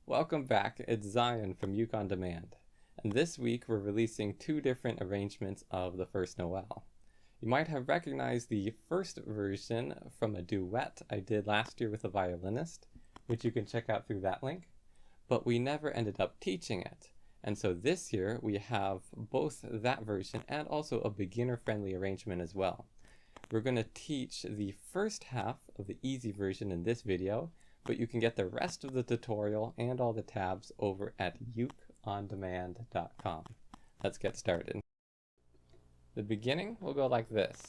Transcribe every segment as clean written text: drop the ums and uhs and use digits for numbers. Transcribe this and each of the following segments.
Welcome back, it's Zion from Uke On Demand, and this week we're releasing two different arrangements of the first Noel. You might have recognized the first version from a duet I did last year with a violinist, which you can check out through that link, but we never ended up teaching it. And so this year we have both that version and also a beginner-friendly arrangement as well. We're going to teach the first half of the easy version in this video, but you can get the rest of the tutorial and all the tabs over at ukeondemand.com. Let's get started. The beginning will go like this.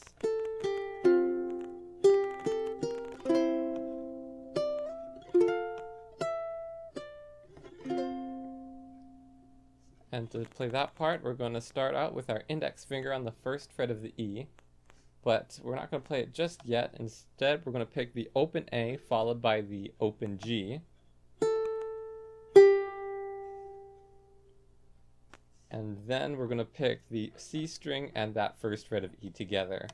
And to play that part, we're going to start out with our index finger on the first fret of the E. But we're not going to play it just yet. Instead, we're going to pick the open A followed by the open G. And then we're going to pick the C string and that first fret of E together.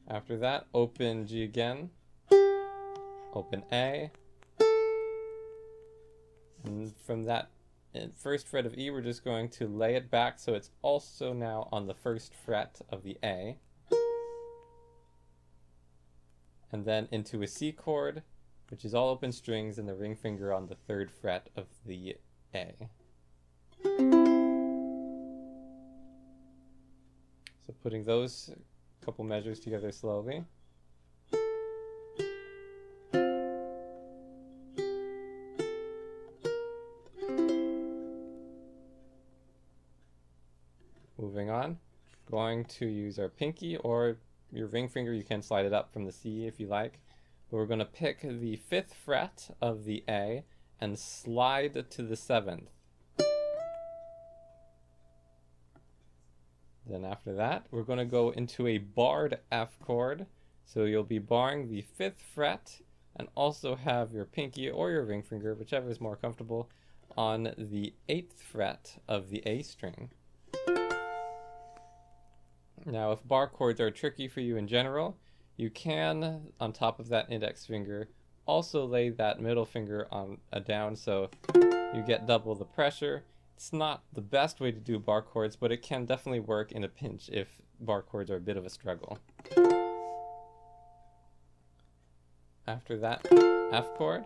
After that, open G again, open A. And from that first fret of E, we're just going to lay it back so it's also now on the first fret of the A. And then into a C chord, which is all open strings, and the ring finger on the third fret of the A. So putting those couple measures together slowly. Moving on, going to use our pinky or your ring finger. You can slide it up from the C if you like. But we're going to pick the 5th fret of the A and slide to the 7th. Then after that, we're going to go into a barred F chord. So you'll be barring the 5th fret and also have your pinky or your ring finger, whichever is more comfortable, on the 8th fret of the A string. Now, if bar chords are tricky for you in general, you can, on top of that index finger, also lay that middle finger on a down so you get double the pressure. It's not the best way to do bar chords, but it can definitely work in a pinch if bar chords are a bit of a struggle. After that F chord,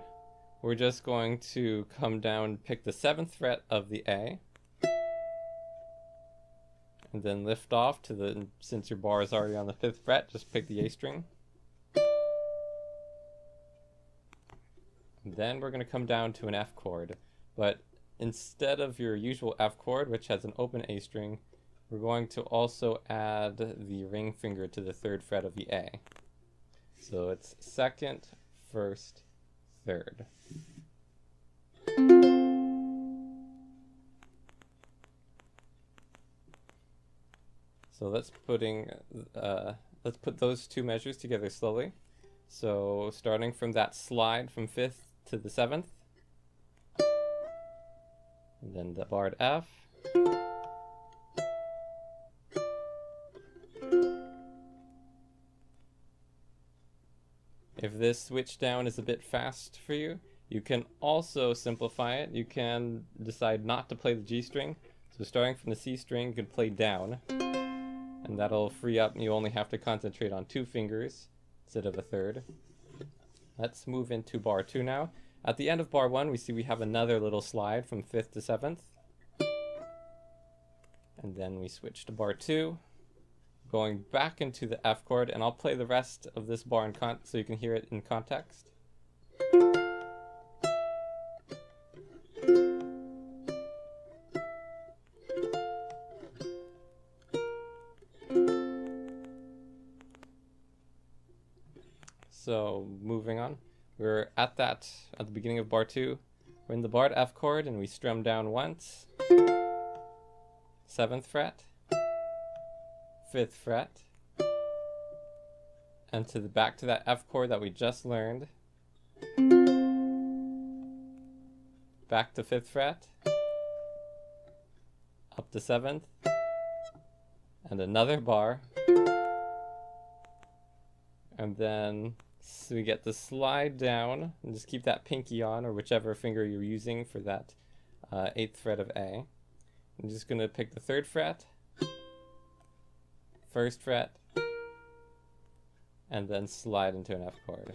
we're just going to come down, pick the 7th fret of the A, and then lift off to the, since your bar is already on the 5th fret, just pick the A string. And then we're going to come down to an F chord, but instead of your usual F chord, which has an open A string, we're going to also add the ring finger to the 3rd fret of the A. So it's 2nd, 1st, 3rd. So let's put those two measures together slowly. So starting from that slide from 5th to the 7th, and then the barred F, if this switch down is a bit fast for you, you can also simplify it. You can decide not to play the G string. So starting from the C string, you can play down. And that'll free up, you only have to concentrate on 2 fingers instead of a 3rd. Let's move into bar 2 now. At the end of bar 1, we see we have another little slide from 5th to 7th. And then we switch to bar 2, going back into the F chord, and I'll play the rest of this bar in so you can hear it in context. So moving on, we're at the beginning of bar 2. We're in the barred F chord and we strum down once, 7th fret, 5th fret, and back to that F chord that we just learned, back to 5th fret, up to 7th, and another bar, and then so we get the slide down, and just keep that pinky on, or whichever finger you're using for that 8th fret of A. I'm just going to pick the 3rd fret, 1st fret, and then slide into an F chord.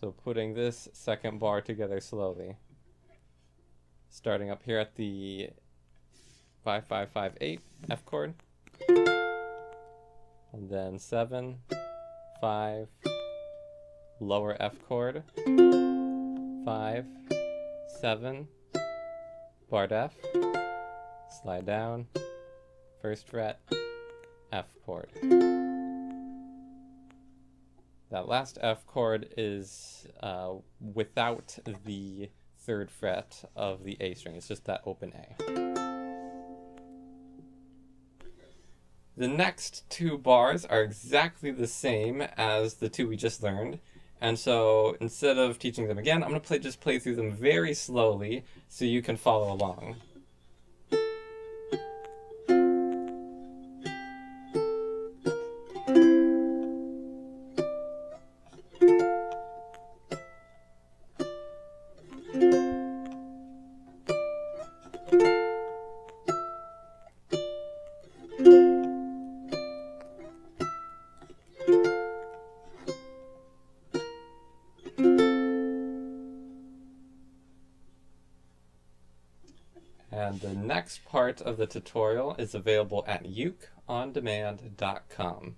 So putting this second bar together slowly. Starting up here at the 5-5-5-8 F chord. And then 7, 5, lower F chord, 5, 7, barred F, slide down, 1st fret, F chord. That last F chord is without the 3rd fret of the A string. It's just that open A. The next 2 bars are exactly the same as the 2 we just learned, and so instead of teaching them again, I'm going to just play through them very slowly so you can follow along. And the next part of the tutorial is available at ukondemand.com.